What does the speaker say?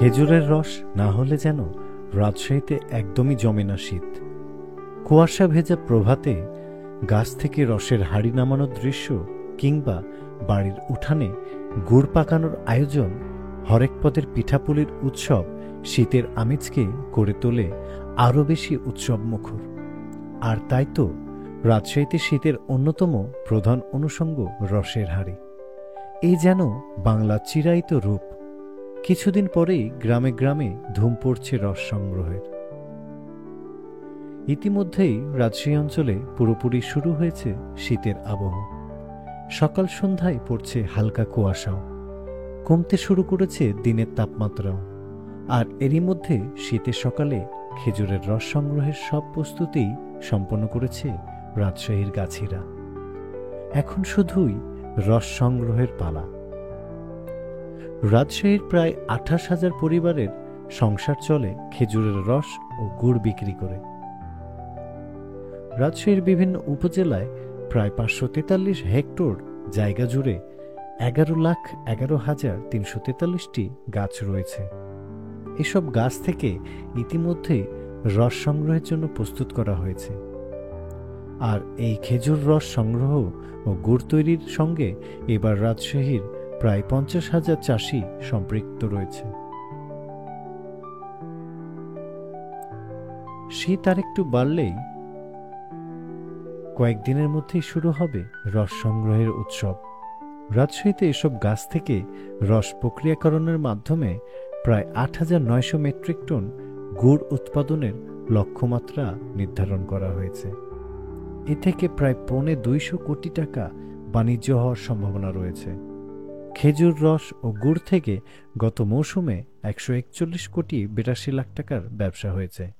খেজুরের রস না হলে যেন রাজশাহীতে একদমই জমে না শীত। কুয়াশা ভেজা প্রভাতে গাছ থেকে রসের হাড়ি নামানোর দৃশ্য কিংবা বাড়ির উঠানে গুড় পাকানোর আয়োজন, হরেক পদের পিঠাপুলির উৎসব শীতের আমেজকে করে তোলে আরও বেশি উৎসবমুখর। আর তাই তো রাজশাহীতে শীতের অন্যতম প্রধান অনুষঙ্গ রসের হাড়ি। এই যেন বাংলা চিরায়িত রূপ। কিছুদিন পরেই গ্রামে গ্রামে ধুম পড়ছে রস সংগ্রহের। ইতিমধ্যেই রাজশাহী অঞ্চলে পুরোপুরি শুরু হয়েছে শীতের আবহ। সকাল সন্ধ্যায় পড়ছে হালকা কুয়াশাও, কমতে শুরু করেছে দিনের তাপমাত্রাও। আর এরই মধ্যে শীতের সকালে খেজুরের রস সংগ্রহের সব প্রস্তুতিই সম্পন্ন করেছে রাজশাহীর গাছিরা। এখন শুধুই রস সংগ্রহের পালা। রাজশাহীর প্রায় 28,000 পরিবারের সংসার চলে খেজুরের রস ও গুড় বিক্রি করে। রাজশাহীর বিভিন্ন উপজেলায় প্রায় 543 হেক্টর জায়গা জুড়ে 11,11,343টি গাছ রয়েছে। এসব গাছ থেকে ইতিমধ্যেই রস সংগ্রহের জন্য প্রস্তুত করা হয়েছে। আর এই খেজুর রস সংগ্রহ ও গুড় তৈরির সঙ্গে এবার রাজশাহীর প্রায় 50,000 চাষি সম্পৃক্ত রয়েছে। শীত আর একটু বাড়লেই কয়েকদিনের মধ্যেই শুরু হবে রস সংগ্রহের উৎসব। রাজশাহীতে এসব গাছ থেকে রস প্রক্রিয়াকরণের মাধ্যমে প্রায় 8,900 মেট্রিক টন গুড় উৎপাদনের লক্ষ্যমাত্রা নির্ধারণ করা হয়েছে। এ থেকে প্রায় 250 কোটি টাকা বাণিজ্য হওয়ার সম্ভাবনা রয়েছে। খেজুর রস ও গুড় থেকে গত মৌসুমে 141 কোটি 82 লাখ টাকার ব্যবসা হয়েছে।